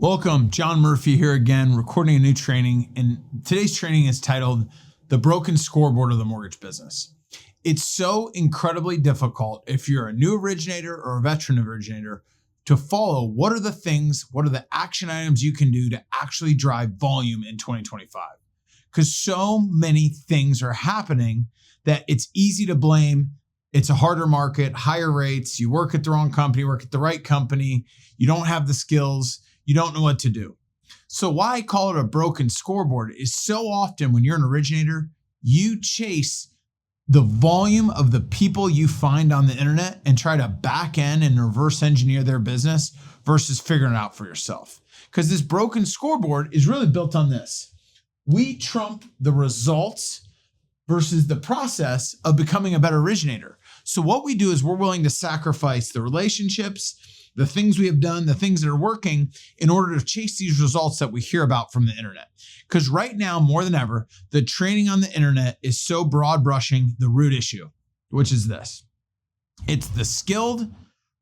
Welcome, John Murphy here again, recording a new training. And today's training is titled The Broken Scoreboard of the Mortgage Business. It's so incredibly difficult if you're a new originator or a veteran originator to follow what are the action items you can do to actually drive volume in 2025. Because so many things are happening that it's easy to blame. It's a harder market, higher rates, you work at the wrong company, work at the right company, you don't have the skills, you don't know what to do. So why I call it a broken scoreboard is so often when you're an originator, you chase the volume of the people you find on the internet and try to back end and reverse engineer their business versus figuring it out for yourself. Because this broken scoreboard is really built on this. We trump the results versus the process of becoming a better originator. So what we do is we're willing to sacrifice the relationships, the things we have done, the things that are working in order to chase these results that we hear about from the internet. Because right now, more than ever, the training on the internet is so broad brushing the root issue, which is this. It's the skilled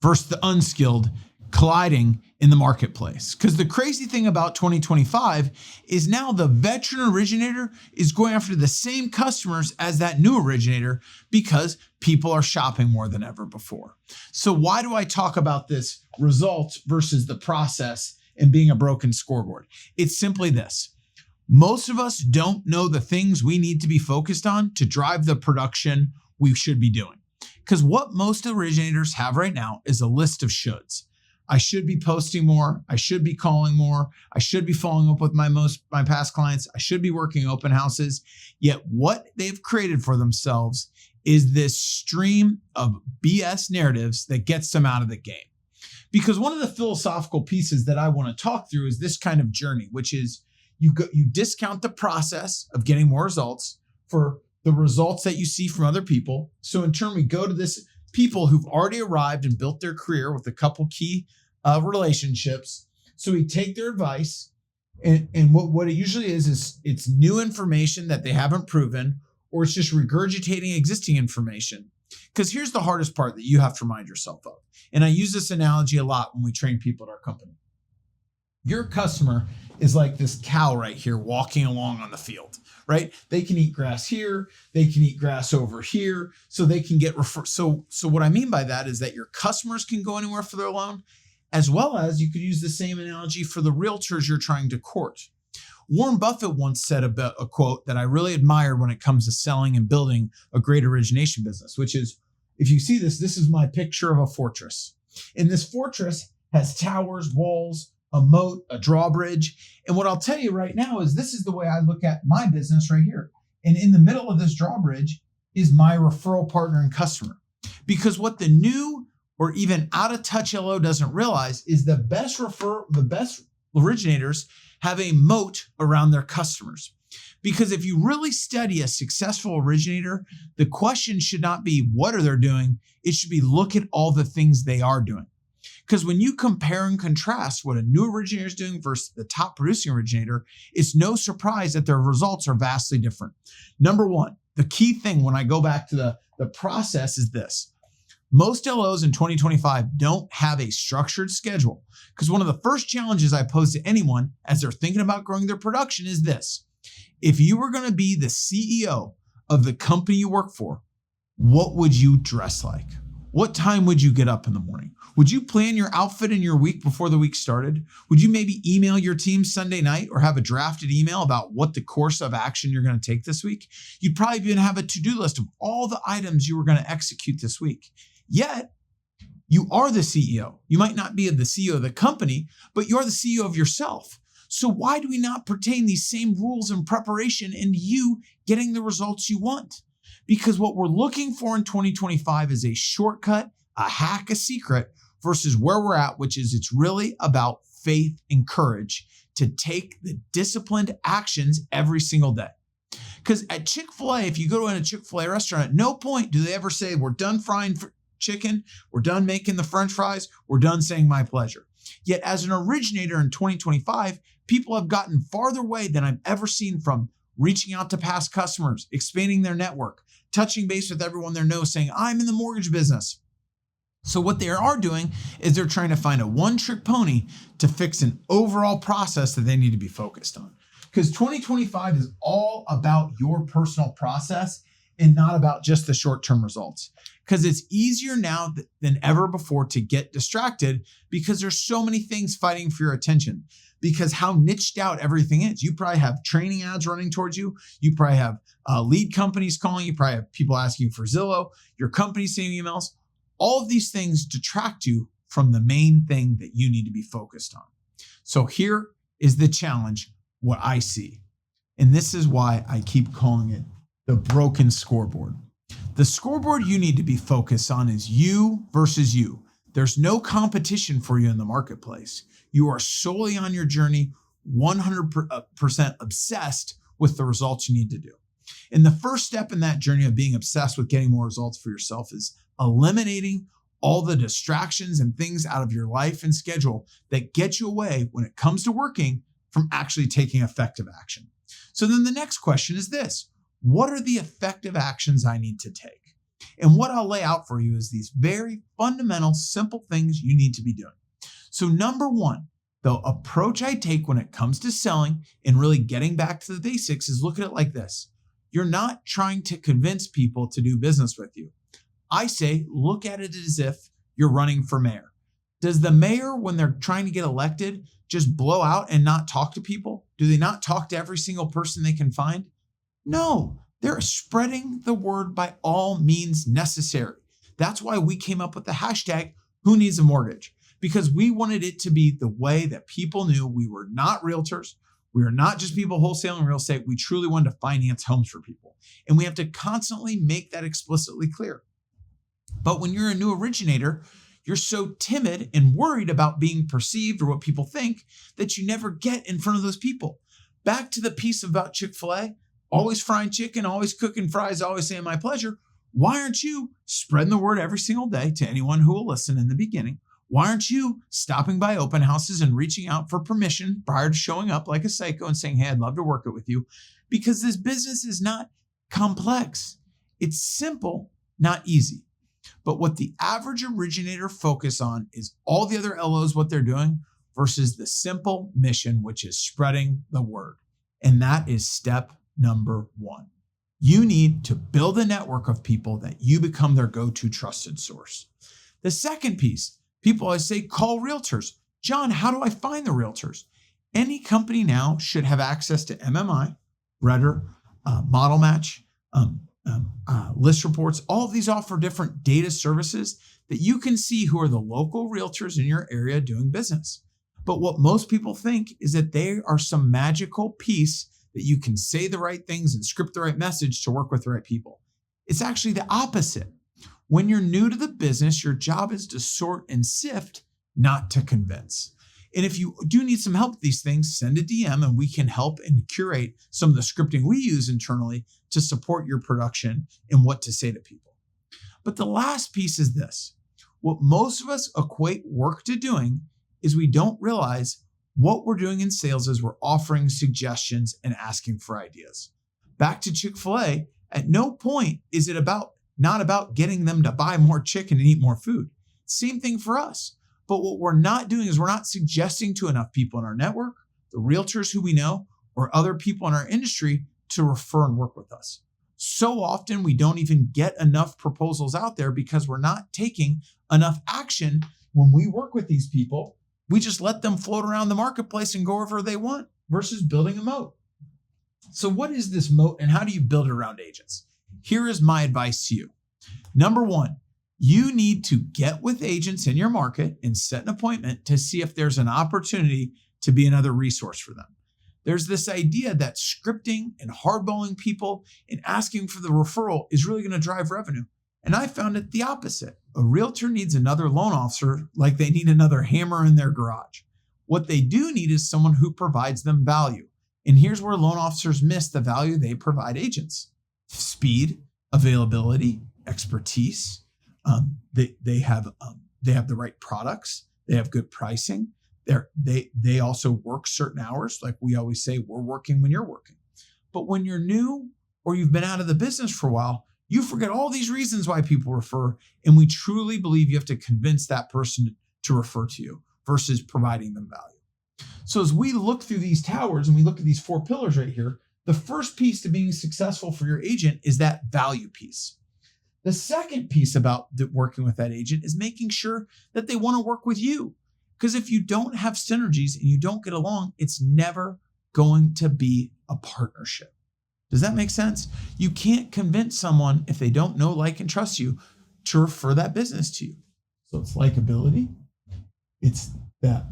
versus the unskilled colliding in the marketplace. Because the crazy thing about 2025 is now the veteran originator is going after the same customers as that new originator because people are shopping more than ever before. So why do I talk about this results versus the process and being a broken scoreboard? It's simply this. Most of us don't know the things we need to be focused on to drive the production we should be doing. Because what most originators have right now is a list of shoulds. I should be posting more. I should be calling more. I should be following up with my past clients. I should be working open houses. Yet what they've created for themselves is this stream of BS narratives that gets them out of the game. Because one of the philosophical pieces that I want to talk through is this kind of journey, which is you discount the process of getting more results for the results that you see from other people. So in turn, we go to this people who've already arrived and built their career with a couple key relationships. So we take their advice and what it usually is it's new information that they haven't proven, or it's just regurgitating existing information. Because here's the hardest part that you have to remind yourself of. And I use this analogy a lot when we train people at our company. Your customer is like this cow right here walking along on the field, right? They can eat grass here. They can eat grass over here. So they can get So what I mean by that is that your customers can go anywhere for their loan, as well as you could use the same analogy for the realtors you're trying to court. Warren Buffett once said about a quote that I really admire when it comes to selling and building a great origination business, which is, if you see this is my picture of a fortress. And this fortress has towers, walls, a moat, a drawbridge. And what I'll tell you right now is this is the way I look at my business right here. And in the middle of this drawbridge is my referral partner and customer. Because what the new or even out of touch LO doesn't realize is the best originators have a moat around their customers. Because if you really study a successful originator, the question should not be what are they doing? It should be look at all the things they are doing. Because when you compare and contrast what a new originator is doing versus the top producing originator, it's no surprise that their results are vastly different. Number one, the key thing when I go back to the process is this. Most LOs in 2025 don't have a structured schedule. Because one of the first challenges I pose to anyone as they're thinking about growing their production is this. If you were going to be the CEO of the company you work for, what would you dress like? What time would you get up in the morning? Would you plan your outfit in your week before the week started? Would you maybe email your team Sunday night or have a drafted email about what the course of action you're going to take this week? You'd probably even have a to-do list of all the items you were going to execute this week. Yet, you are the CEO. You might not be the CEO of the company, but you're the CEO of yourself. So why do we not pertain these same rules and preparation into you getting the results you want? Because what we're looking for in 2025 is a shortcut, a hack, a secret versus where we're at, which is it's really about faith and courage to take the disciplined actions every single day. Because at Chick-fil-A, if you go to a Chick-fil-A restaurant, at no point do they ever say, we're done frying chicken, we're done making the French fries, we're done saying my pleasure. Yet as an originator in 2025, people have gotten farther away than I've ever seen from reaching out to past customers, expanding their network, touching base with everyone they know, saying, I'm in the mortgage business. So what they are doing is they're trying to find a one-trick pony to fix an overall process that they need to be focused on. Because 2025 is all about your personal process and not about just the short-term results. Because it's easier now than ever before to get distracted because there's so many things fighting for your attention. Because how niched out everything is. You probably have training ads running towards you. You probably have lead companies calling you. You probably have people asking you for Zillow. Your company's sending emails. All of these things detract you from the main thing that you need to be focused on. So here is the challenge, what I see. And this is why I keep calling it the broken scoreboard. The scoreboard you need to be focused on is you versus you. There's no competition for you in the marketplace. You are solely on your journey, 100% obsessed with the results you need to do. And the first step in that journey of being obsessed with getting more results for yourself is eliminating all the distractions and things out of your life and schedule that get you away when it comes to working from actually taking effective action. So then the next question is this: what are the effective actions I need to take? And what I'll lay out for you is these very fundamental, simple things you need to be doing. So number one, the approach I take when it comes to selling and really getting back to the basics is look at it like this. You're not trying to convince people to do business with you. I say, look at it as if you're running for mayor. Does the mayor, when they're trying to get elected, just blow out and not talk to people? Do they not talk to every single person they can find? No, they're spreading the word by all means necessary. That's why we came up with the hashtag, Who Needs a Mortgage? Because we wanted it to be the way that people knew we were not realtors. We are not just people wholesaling real estate. We truly wanted to finance homes for people. And we have to constantly make that explicitly clear. But when you're a new originator, you're so timid and worried about being perceived or what people think that you never get in front of those people. Back to the piece about Chick-fil-A, always frying chicken, always cooking fries, always saying my pleasure. Why aren't you spreading the word every single day to anyone who will listen in the beginning? Why aren't you stopping by open houses and reaching out for permission prior to showing up like a psycho and saying, hey, I'd love to work it with you? Because this business is not complex. It's simple, not easy. But what the average originator focus on is all the other LOs, what they're doing, versus the simple mission, which is spreading the word. And that is step number one. You need to build a network of people that you become their go-to trusted source. The second piece, people always say, call realtors. John, how do I find the realtors? Any company now should have access to MMI, Redder, Model Match, list reports. All of these offer different data services that you can see who are the local realtors in your area doing business. But what most people think is that they are some magical piece that you can say the right things and script the right message to work with the right people. It's actually the opposite. When you're new to the business, your job is to sort and sift, not to convince. And if you do need some help with these things, send a DM and we can help and curate some of the scripting we use internally to support your production and what to say to people. But the last piece is this. What most of us equate work to doing is we don't realize what we're doing in sales is we're offering suggestions and asking for ideas. Back to Chick-fil-A, at no point is it not about getting them to buy more chicken and eat more food. Same thing for us. But what we're not doing is we're not suggesting to enough people in our network, the realtors who we know, or other people in our industry to refer and work with us. So often we don't even get enough proposals out there because we're not taking enough action. When we work with these people, we just let them float around the marketplace and go wherever they want versus building a moat. So what is this moat and how do you build it around agents? Here is my advice to you. Number one, you need to get with agents in your market and set an appointment to see if there's an opportunity to be another resource for them. There's this idea that scripting and hardballing people and asking for the referral is really going to drive revenue. And I found it the opposite. A realtor needs another loan officer like they need another hammer in their garage. What they do need is someone who provides them value. And here's where loan officers miss the value they provide agents. Speed, availability, expertise. They have the right products. They have good pricing. They also work certain hours. Like we always say, we're working when you're working. But when you're new or you've been out of the business for a while, You forget all these reasons why people refer, and we truly believe you have to convince that person to refer to you versus providing them value. So as we look through these towers and we look at these 4 pillars right here, the first piece to being successful for your agent is that value piece. The second piece about working with that agent is making sure that they want to work with you. Because if you don't have synergies and you don't get along, it's never going to be a partnership. Does that make sense? You can't convince someone, if they don't know, like, and trust you, to refer that business to you. So it's likability. It's that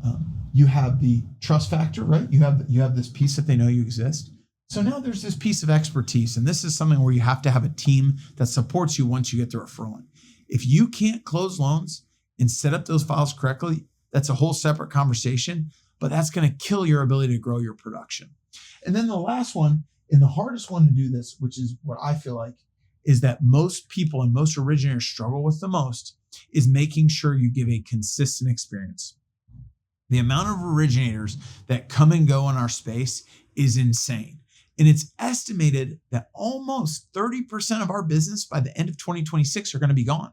you have the trust factor, right? You have this piece that they know you exist. So now there's this piece of expertise, and this is something where you have to have a team that supports you once you get the referral. If you can't close loans and set up those files correctly, that's a whole separate conversation, but that's going to kill your ability to grow your production. And then the last one, and the hardest one to do this, which is what I feel like, is that most people and most originators struggle with the most, is making sure you give a consistent experience. The amount of originators that come and go in our space is insane. And it's estimated that almost 30% of our business by the end of 2026 are going to be gone.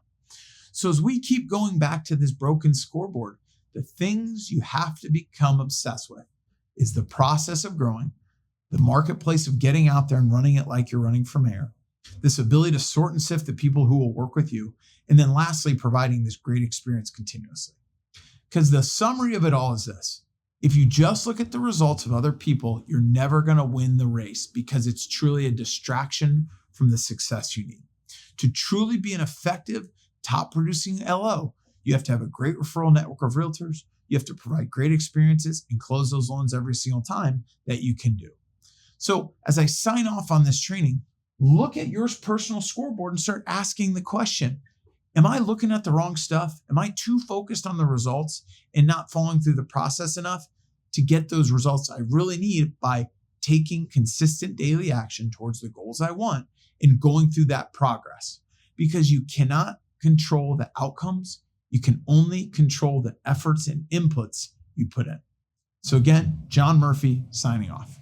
So as we keep going back to this broken scoreboard, the things you have to become obsessed with is the process of growing, the marketplace of getting out there and running it like you're running for mayor, this ability to sort and sift the people who will work with you, and then lastly, providing this great experience continuously. Because the summary of it all is this: if you just look at the results of other people, you're never going to win the race, because it's truly a distraction from the success you need. To truly be an effective, top producing LO, you have to have a great referral network of realtors. You have to provide great experiences and close those loans every single time that you can do. So as I sign off on this training, look at your personal scoreboard and start asking the question: am I looking at the wrong stuff? Am I too focused on the results and not following through the process enough to get those results I really need by taking consistent daily action towards the goals I want and going through that progress? Because you cannot control the outcomes. You can only control the efforts and inputs you put in. So again, John Murphy signing off.